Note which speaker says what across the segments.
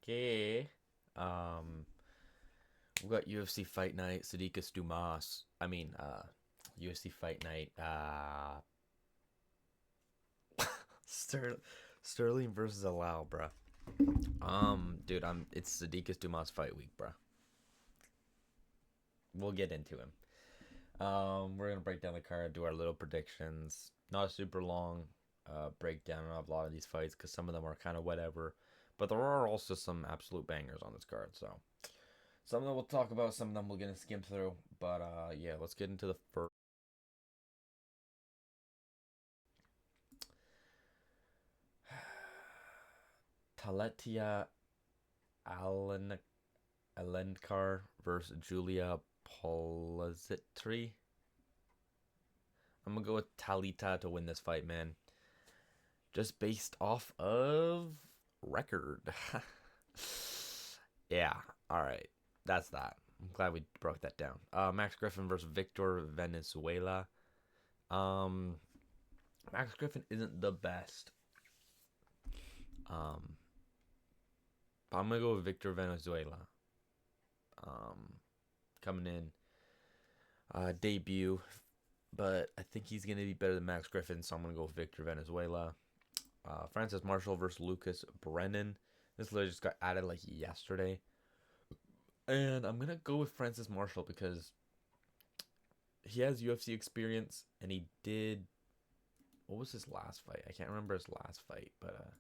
Speaker 1: Okay. Um, we got UFC Fight Night, Sadikas Dumas. UFC Fight Night. Ster- Sterling versus Alao, bruh. Dude, it's Sadikas Dumas fight week, bruh. We'll get into him. We're gonna break down the card, do our little predictions. Not a super long breakdown of a lot of these fights because some of them are kind of whatever, but there are also some absolute bangers on this card. So some of them we'll talk about, some of them we're gonna skim through. But yeah, let's get into the first. Taletia Allen Alenkar versus Julia Polazitri. I'm gonna go with Talita to win this fight, man. Just based off of record. Yeah, all right. That's that. I'm glad we broke that down. Max Griffin versus Victor Venezuela. Um, Max Griffin isn't the best. Um, but I'm gonna go with Victor Venezuela. Um, Coming in debut, but I think he's gonna be better than Max Griffin, so I'm gonna go with Victor Venezuela. Francis Marshall versus Lucas Brennan. This literally just got added like yesterday. And I'm gonna go with Francis Marshall because he has UFC experience and he did. What was his last fight? I can't remember his last fight, but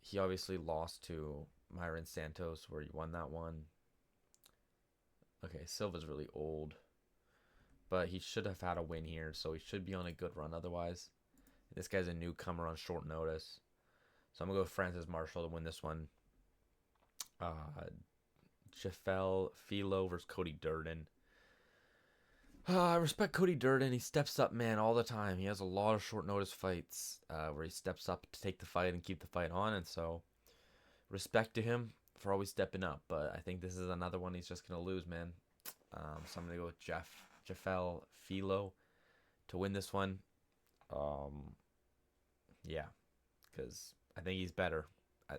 Speaker 1: he obviously lost to Myron Santos where he won that one. Okay, Silva's really old, but he should have had a win here, so he should be on a good run otherwise. This guy's a newcomer on short notice. So I'm gonna go with Francis Marshall to win this one. Uh, Jafel Filo versus Cody Durden. I respect Cody Durden. He steps up, man, all the time. He has a lot of short notice fights where he steps up to take the fight and keep the fight on. And so, respect to him for always stepping up. But I think this is another one he's just going to lose, man. So I'm going to go with Jafel Filo to win this one. Um, yeah, because I think he's better.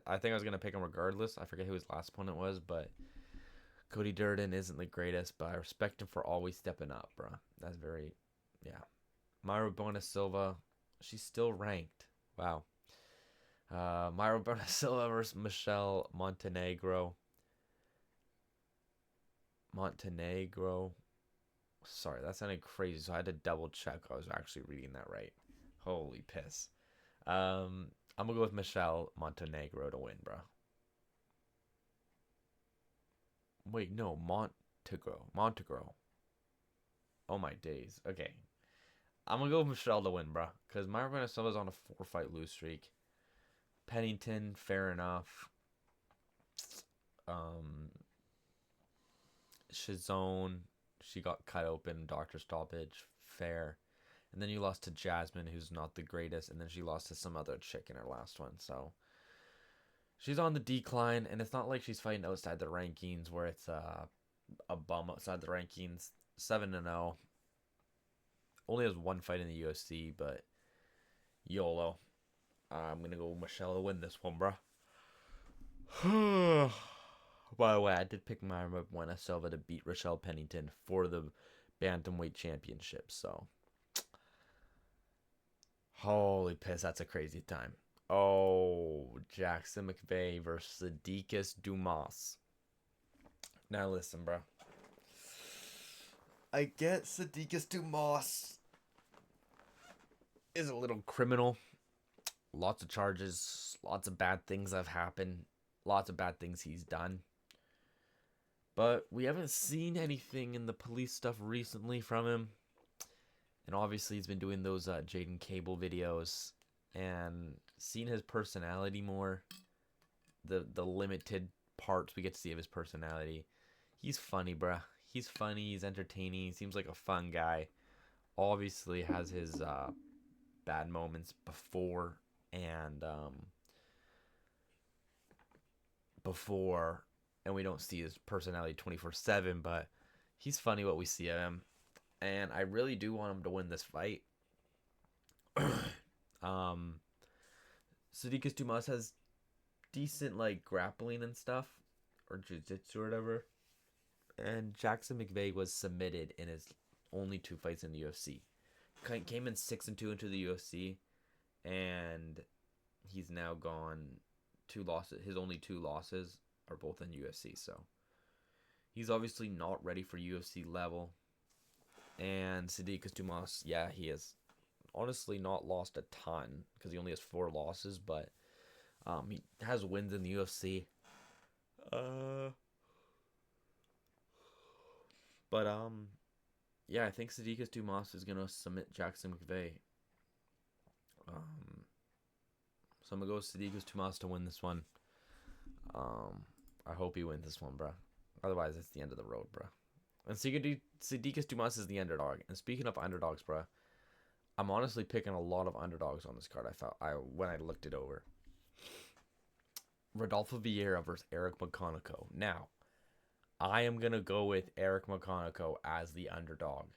Speaker 1: I think I was going to pick him regardless. I forget who his last opponent was, but Cody Durden isn't the greatest, but I respect him for always stepping up, bro. That's very, yeah. Myra Bona Silva, she's still ranked. Wow. Myra Bona Silva versus Michelle Montenegro. Montenegro. Sorry, that sounded crazy, so I had to double check I was actually reading that right. Holy piss. I'm gonna go with Michelle Montenegro to win, bro. Wait, no, Montegro. Oh my days. Okay, I'm gonna go with Michelle to win, bro. Because Myra Bona Silva's on a 4-fight lose streak. Pennington, fair enough. Um, Shizone, she got cut open, doctor stoppage, fair. And then you lost to Jasmine, who's not the greatest, and then she lost to some other chick in her last one. So she's on the decline, and it's not like she's fighting outside the rankings where it's a bum outside the rankings. 7-0. Only has one fight in the UFC, but YOLO. I'm gonna go with Michelle to win this one, bro. By the way, I did pick Myra Buena Silva to beat Rochelle Pennington for the bantamweight championship. So, holy piss, that's a crazy time. Oh, Jackson McVeigh versus Sadikas Dumas. Now listen, bro. I get Sadikas Dumas is a little criminal. Lots of charges, lots of bad things have happened, lots of bad things he's done. But we haven't seen anything in the police stuff recently from him. And obviously, he's been doing those Jaden Cable videos and seen his personality more. The limited parts we get to see of his personality. He's funny, bruh. He's funny. He's entertaining. He seems like a fun guy. Obviously, has his bad moments before and before, and we don't see his personality 24/7. But he's funny what we see of him, and I really do want him to win this fight. um, Sadikas Dumas has decent like grappling and stuff, or jiu-jitsu or whatever. And Jackson McVeigh was submitted in his only 2 fights in the UFC. Came in 6-2 into the UFC, and he's now gone 2 losses. His only 2 losses are both in UFC. So he's obviously not ready for UFC level. And Sadiq Dumas, yeah, he has honestly not lost a ton because he only has 4 losses, but he has wins in the UFC. Uh, but yeah, I think Sadiq Dumas is gonna submit Jackson McVeigh. Um, so I'm gonna go with Sadiq Dumas to win this one. I hope he wins this one, bro. Otherwise, it's the end of the road, bro. And Sadiq Dumas is the underdog. And speaking of underdogs, bro, I'm honestly picking a lot of underdogs on this card. When I looked it over. Rodolfo Vieira versus Eric McConaughey. Now, I am gonna go with Eric McConaughey as the underdog,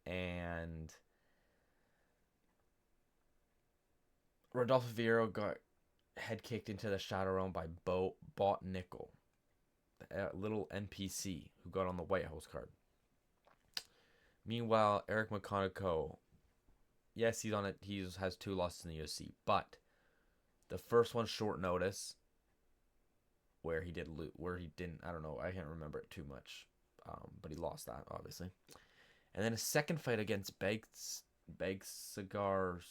Speaker 1: and Rodolfo Vieira got head kicked into the shadow realm by Bot Nickel, a little NPC who got on the White House card. Meanwhile, Eric McConaughey, yes, he's on it. He has 2 losses in the UFC, but the first one short notice, where he didn't. I don't know. I can't remember it too much, but he lost that obviously. And then a second fight against Begsigar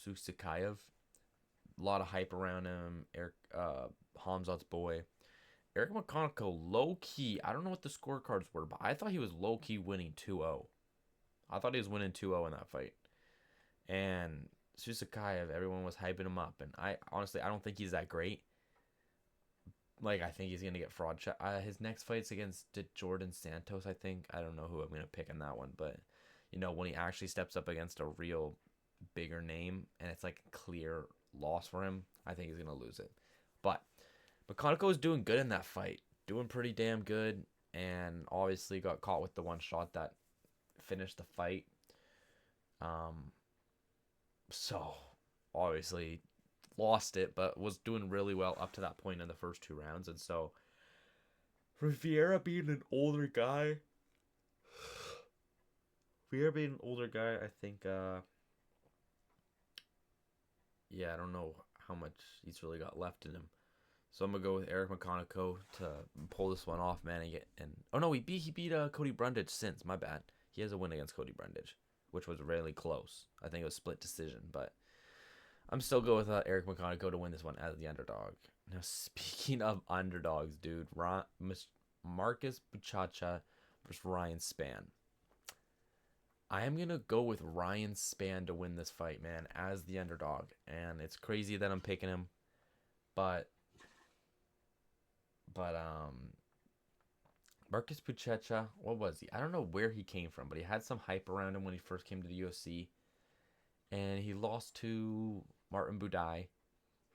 Speaker 1: Susikayev. A lot of hype around him. Eric Hamzat's boy. Eric McConaughey, low key. I don't know what the scorecards were, but I thought he was low key winning 2-0. I thought he was winning 2-0 in that fight. And Susikayev, everyone was hyping him up, and I don't think he's that great. Like, I think he's gonna get fraud check. His next fight's against Jordan Santos, I think. I don't know who I'm gonna pick in that one, but when he actually steps up against a real bigger name and it's like a clear loss for him, I think he's gonna lose it. But McConaughey was doing good in that fight, doing pretty damn good, and obviously got caught with the one shot that finished the fight. So obviously lost it, but was doing really well up to that point in the first 2 rounds. And so for Vieira being an older guy, I think yeah, I don't know how much he's really got left in him. So I'm gonna go with Eric McConaughey to pull this one off, man. Oh no, he beat Cody Brundage since. My bad. He has a win against Cody Brundage, which was really close. I think it was split decision, but I'm still going with Eric McConaughey to win this one as the underdog. Now, speaking of underdogs, dude, Marcus Buchacha versus Ryan Spann. I am going to go with Ryan Spann to win this fight, man, as the underdog. And it's crazy that I'm picking him, but Marcus Buchecha, what was he? I don't know where he came from, but he had some hype around him when he first came to the UFC. And he lost to Martin Buday,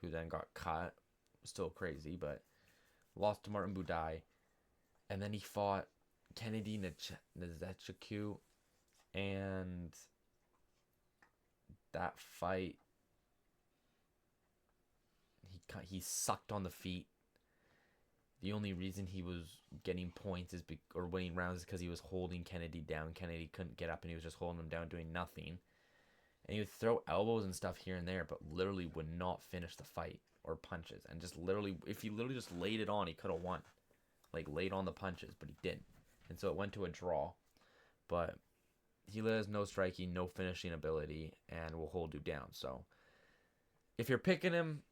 Speaker 1: who then got cut. Still crazy, but lost to Martin Buday. And then he fought Kennedy Nzechukwu. And that fight, he sucked on the feet. The only reason he was getting points or winning rounds is because he was holding Kennedy down. Kennedy couldn't get up, and he was just holding him down, doing nothing. And he would throw elbows and stuff here and there, but literally would not finish the fight or punches. And just literally, if he literally just laid it on, he could have won. Like, laid on the punches, but he didn't. And so it went to a draw. But he has no striking, no finishing ability, and will hold you down. So if you're picking him,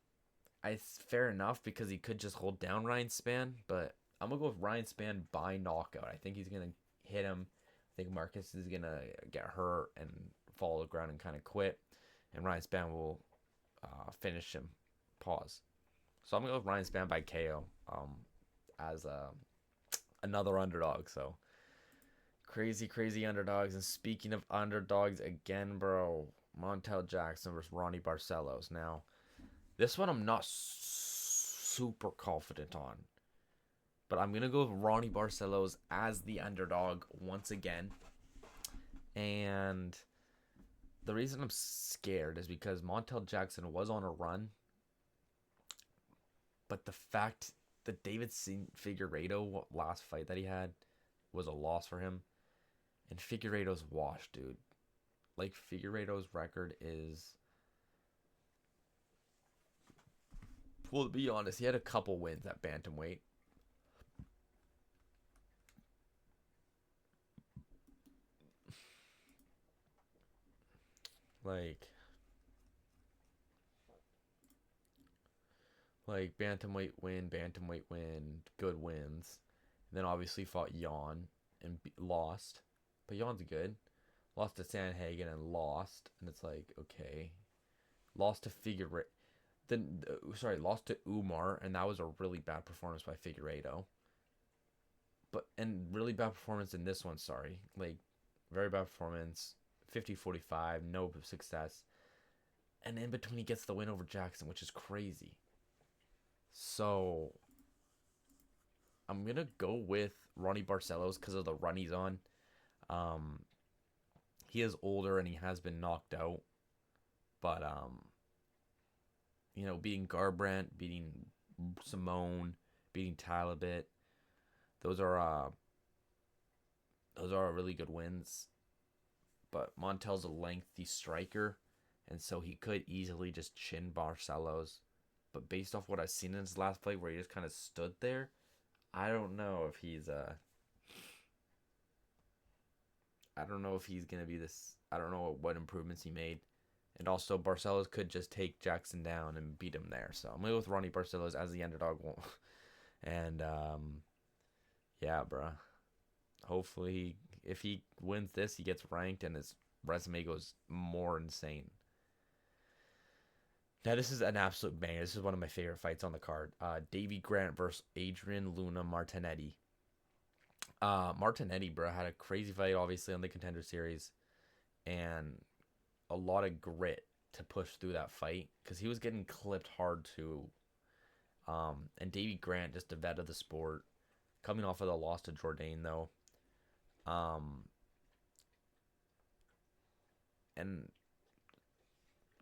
Speaker 1: it's fair enough because he could just hold down Ryan Spann. But I'm going to go with Ryan Spann by knockout. I think he's going to hit him. I think Marcus is going to get hurt and fall to the ground and kind of quit. And Ryan Spann will finish him. Pause. So I'm going to go with Ryan Spann by KO as another underdog. So crazy underdogs. And speaking of underdogs again, bro, Montel Jackson versus Ronnie Barcelos. Now, this one I'm not super confident on. But I'm going to go with Ronnie Barcelos as the underdog once again. And the reason I'm scared is because Montel Jackson was on a run. But the fact that Figueiredo last fight that he had was a loss for him, and Figueiredo's washed, dude. Like Figueiredo's record is, well, to be honest, he had a couple wins at bantamweight. Like bantamweight win, good wins. And then obviously fought Jan and lost, but Jan's good. Lost to Sanhagen and lost, and it's like okay, lost to Figueiredo. Then lost to Umar, and that was a really bad performance by Figueiredo. But and really bad performance in this one. Sorry, like very bad performance. 50-45, no success. And in between, he gets the win over Jackson, which is crazy. So I'm gonna go with Ronnie Barcelos because of the run he's on. Um, he is older and he has been knocked out, but beating Garbrandt, beating Simone, beating Talibot, those are really good wins. But Montel's a lengthy striker, and so he could easily just chin Barcelos. But based off what I've seen in his last fight, where he just kind of stood there, I don't know if he's I don't know if he's gonna be this. I don't know what improvements he made, and also Barcelos could just take Jackson down and beat him there. So I'm gonna go with Ronnie Barcelos as the underdog, and yeah, bruh. Hopefully, if he wins this, he gets ranked and his resume goes more insane. Now, this is an absolute banger. This is one of my favorite fights on the card. Davy Grant versus Adrian Luna Martinetti. Martinetti, bro, had a crazy fight, obviously, on the Contender Series, and a lot of grit to push through that fight because he was getting clipped hard too. And Davy Grant, just a vet of the sport, coming off of the loss to Jourdain, though. And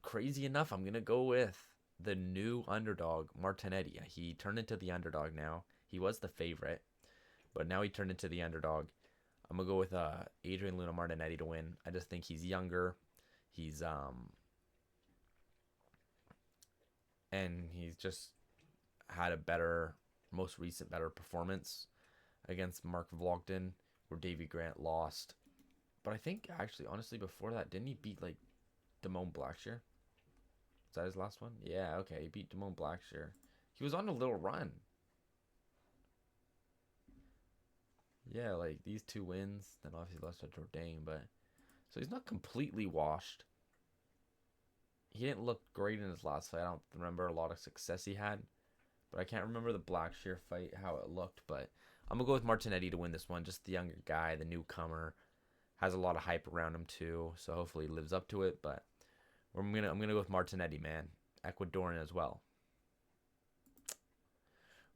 Speaker 1: crazy enough, I'm gonna go with the new underdog, Martinetti. He turned into the underdog now. He was the favorite, but now he turned into the underdog. I'm gonna go with Adrian Luna Martinetti to win. I just think he's younger. He's and he's just had a most recent better performance against Mark Vlogden, where Davy Grant lost. But I think actually, honestly, before that, didn't he beat like Damone Blackshear? Is that his last one? Yeah, okay, he beat Damone Blackshear. He was on a little run. Yeah, like these two wins, then obviously lost to Jourdain, but so he's not completely washed. He didn't look great in his last fight. I don't remember a lot of success he had, but I can't remember the Blackshear fight how it looked. But I'm gonna go with Martinetti to win this one. Just the younger guy, the newcomer, has a lot of hype around him too. So hopefully he lives up to it. But I'm gonna go with Martinetti, man. Ecuadorian as well.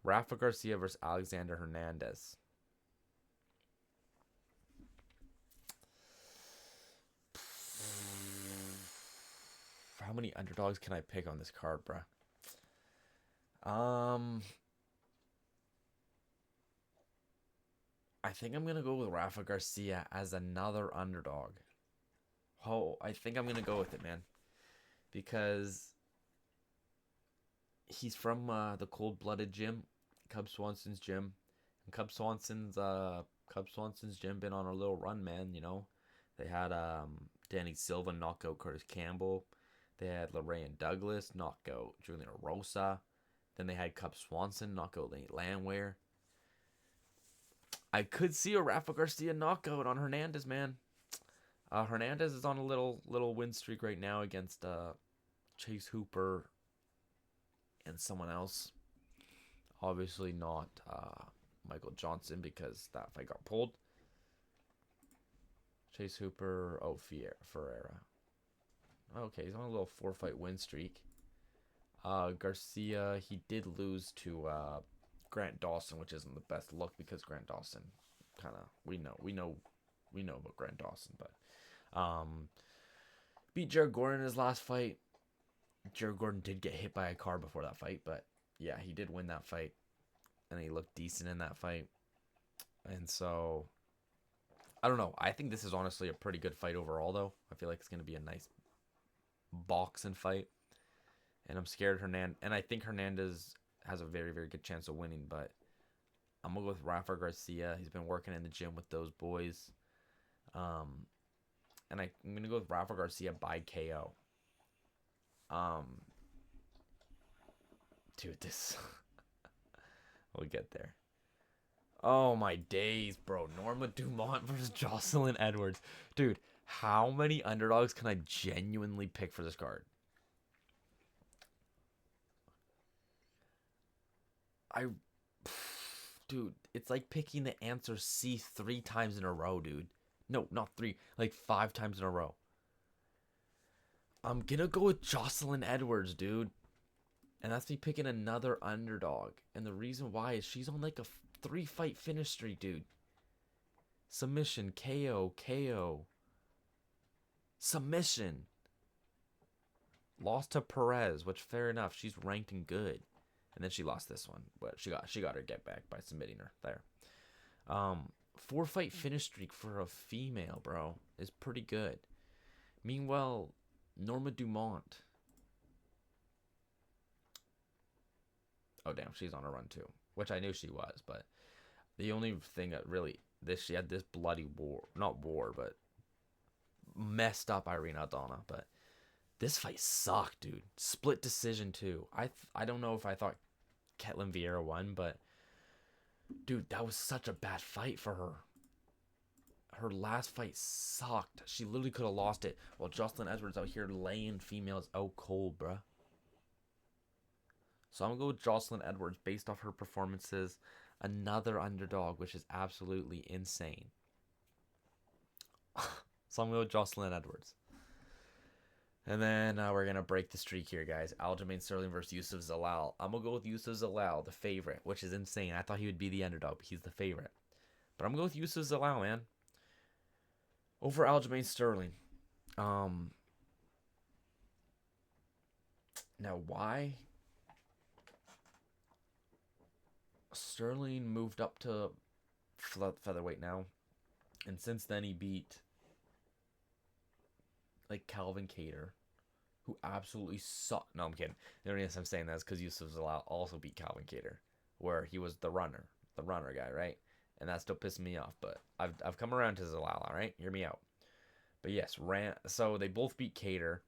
Speaker 1: Rafa Garcia versus Alexander Hernandez. How many underdogs can I pick on this card, bruh? I think I'm gonna go with Rafa Garcia as another underdog. Oh, I think I'm gonna go with it, man, because he's from the cold-blooded gym, Cub Swanson's gym, and Cub Swanson's gym been on a little run, man. They had Danny Silva knock out Curtis Campbell. They had Lorraine Douglas knock out Julian Rosa. Then they had Cub Swanson knock out Nate Landwehr. I could see a Rafa Garcia knockout on Hernandez, man. Hernandez is on a little win streak right now against Chase Hooper and someone else. Obviously not Michael Johnson because that fight got pulled. Chase Hooper, Ferreira. Okay, he's on a little 4-fight win streak. Garcia, he did lose to Grant Dawson, which isn't the best look because Grant Dawson kind of we know about Grant Dawson, but beat Jared Gordon in his last fight. Jared Gordon did get hit by a car before that fight, but yeah, he did win that fight, and he looked decent in that fight. And so I don't know. I think this is honestly a pretty good fight overall, though. I feel like it's gonna be a nice boxing fight, and I'm scared Hernandez. And I think Hernandez has a very very good chance of winning, but I'm gonna go with Rafa Garcia. He's been working in the gym with those boys. Um, and I'm gonna go with Rafa Garcia by KO. Um, dude, this we'll get there. Oh my days, bro! Norma Dumont versus Jocelyn Edwards, dude. How many underdogs can I genuinely pick for this card? I, dude, it's like picking the answer C 3 times in a row, dude. No, not three, like 5 times in a row. I'm gonna go with Jocelyn Edwards, dude. And that's me picking another underdog. And the reason why is she's on like a 3 fight finish streak, dude. Submission, KO, KO. Submission. Lost to Perez, which fair enough. She's ranked and good. And then she lost this one, but she got her get back by submitting her there. 4 fight finish streak for a female, bro, is pretty good. Meanwhile, Norma Dumont. Oh damn, she's on a run too, which I knew she was, but the only thing that really she had this bloody war, not war, but messed up Irene Aldana, but this fight sucked, dude. Split decision too. I don't know if I thought Ketlin Vieira won, but dude, that was such a bad fight for her. Her last fight sucked. She literally could have lost it. While Jocelyn Edwards out here laying females out cold, bruh. So I'm gonna go with Jocelyn Edwards based off her performances. Another underdog, which is absolutely insane. So I'm gonna go with Jocelyn Edwards. And then we're going to break the streak here, guys. Aljamain Sterling versus Yusuf Zalal. I'm going to go with Yusuf Zalal, the favorite, which is insane. I thought he would be the underdog, but he's the favorite. But I'm going to go with Yusuf Zalal, man. Over Aljamain Sterling. Now, why? Sterling moved up to featherweight now. And since then, he beat like Calvin Kattar, who absolutely sucked. No, I'm kidding. The only reason I'm saying that is because Yusuf Zalal also beat Calvin Kattar, where he was the runner guy, right? And that still pissed me off. But I've come around to Zalal, all right? Hear me out. But yes, so they both beat Kattar,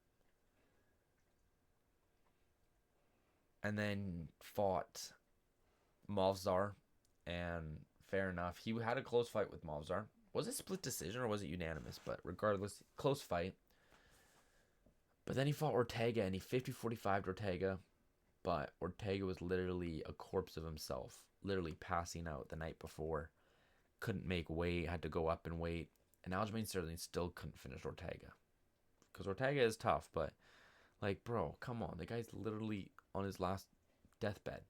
Speaker 1: and then fought Movsar, and fair enough, he had a close fight with Movsar. Was it split decision or was it unanimous? But regardless, close fight. But then he fought Ortega, and he 50-45'd Ortega. But Ortega was literally a corpse of himself. Literally passing out the night before. Couldn't make weight, had to go up in weight. And Aljamain Sterling still couldn't finish Ortega. Because Ortega is tough, but, like, bro, come on. The guy's literally on his last deathbed.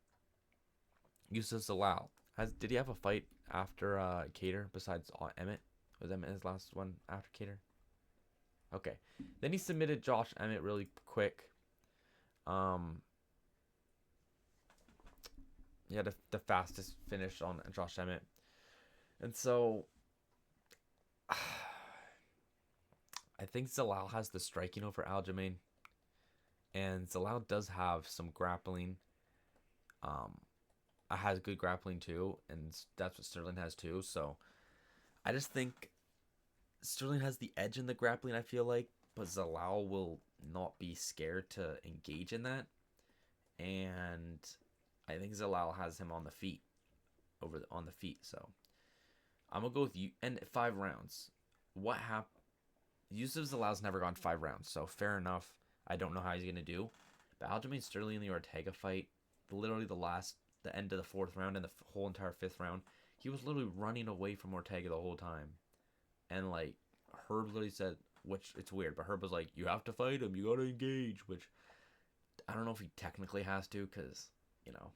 Speaker 1: Yusuf Zalal. Did he have a fight after Kattar besides Emmett? Was Emmett his last one after Kattar? Okay. Then he submitted Josh Emmett really quick. He had the fastest finish on Josh Emmett. And so I think Zalal has the striking over Aljamain. And Zalal does have some grappling. Has good grappling too, and that's what Sterling has too. So I just think Sterling has the edge in the grappling, I feel like, but Zalal will not be scared to engage in that. And I think Zalal has him on the feet, on the feet. So I'm gonna go with you. And 5 rounds. What happened? Yusuf Zalal's never gone 5 rounds, so fair enough. I don't know how he's gonna do. But Aljamain Sterling in the Ortega fight, literally the end of the 4th round and the whole entire 5th round, he was literally running away from Ortega the whole time. And like Herb literally said, which it's weird, but Herb was like, you have to fight him, you gotta engage, which I don't know if he technically has to, because, you know,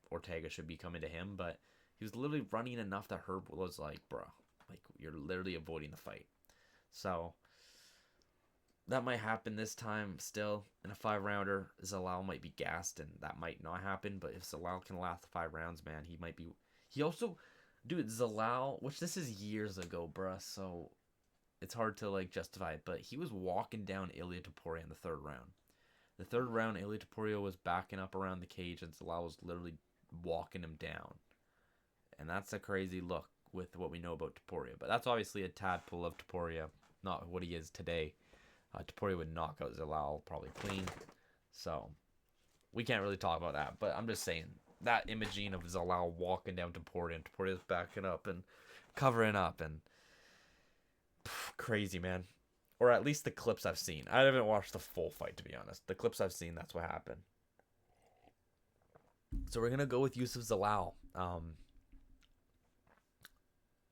Speaker 1: Ortega should be coming to him, but he was literally running enough that Herb was like, bro, like, you're literally avoiding the fight. So that might happen this time still in a 5 rounder. Zalal might be gassed, and that might not happen. But if Zalal can last 5 rounds, man, he might be. He also, dude, Zalal, which this is years ago, bruh. So it's hard to like justify it, but he was walking down Ilya Taporia in the 3rd round. The 3rd round, Ilya Taporia was backing up around the cage, and Zalal was literally walking him down, and that's a crazy look with what we know about Taporia. But that's obviously a tadpole of Taporia, not what he is today. Taporia would knock out Zalal probably clean, so we can't really talk about that. But I'm just saying that imaging of Zalal walking down Taporia and Taporia's backing up and covering up and crazy, man. Or at least the clips I've seen. I haven't watched the full fight, to be honest. The clips I've seen, that's what happened. So we're gonna go with Yusuf Zalal.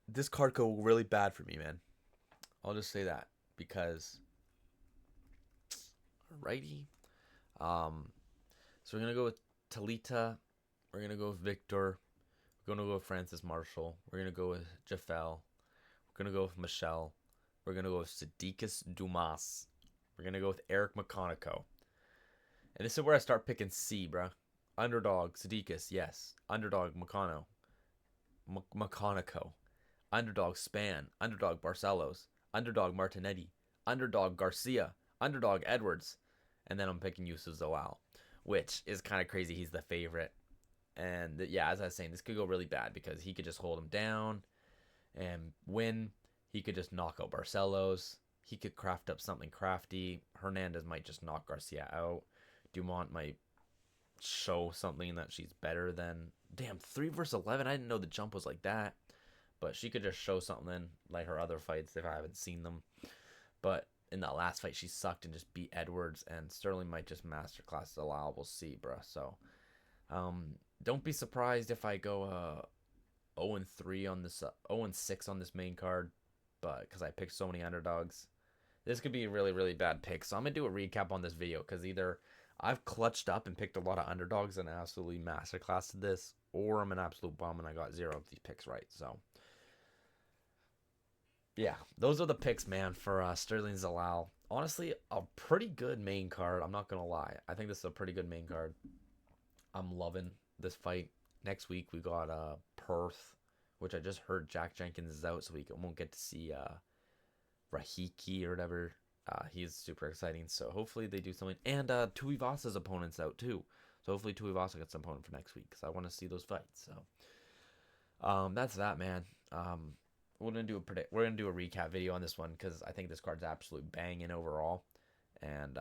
Speaker 1: This card could go really bad for me, man. I'll just say that because righty. So we're gonna go with Talita. We're gonna go with Victor. We're gonna go with Francis Marshall. We're gonna go with Jafel. We're gonna go with Michelle. We're gonna go with Sadikas Dumas. We're gonna go with Eric McConaughey. And this is where I start picking C, bruh. Underdog Sadikas, yes. Underdog McConaughey. Underdog Span. Underdog Barcelos. Underdog Martinetti. Underdog Garcia. Underdog Edwards. And then I'm picking Yusuf Zalal, which is kind of crazy. He's the favorite. And yeah, as I was saying, this could go really bad because he could just hold him down and win. He could just knock out Barcelos. He could craft up something crafty. Hernandez might just knock Garcia out. Dumont might show something that she's better than. Damn, 3 versus 11. I didn't know the jump was like that. But she could just show something like her other fights if I haven't seen them. But in that last fight, she sucked and just beat Edwards. And Sterling might just masterclass Zalal. We'll see, bruh. So don't be surprised if I go 0-3 on this, 0-6 on this main card. But because I picked so many underdogs, this could be a really, really bad pick. So I'm going to do a recap on this video because either I've clutched up and picked a lot of underdogs and absolutely masterclassed this, or I'm an absolute bum and I got 0 of these picks right. So yeah, those are the picks, man, for Sterling Zalal. Honestly, a pretty good main card. I'm not going to lie. I think this is a pretty good main card. I'm loving this fight. Next week, we got Perth, which I just heard Jack Jenkins is out, so we won't get to see Rahiki or whatever. He's super exciting, so hopefully they do something. And Tuivasa's opponent's out, too. So hopefully Tuivasa gets an opponent for next week, because I want to see those fights. So that's that, man. We're gonna do a recap video on this one because I think this card's absolute banging overall. And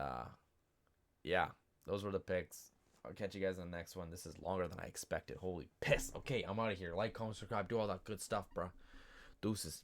Speaker 1: yeah, those were the picks. I'll catch you guys on the next one. This is longer than I expected. Holy piss. Okay, I'm out of here. Like, comment, subscribe, do all that good stuff, bro. Deuces.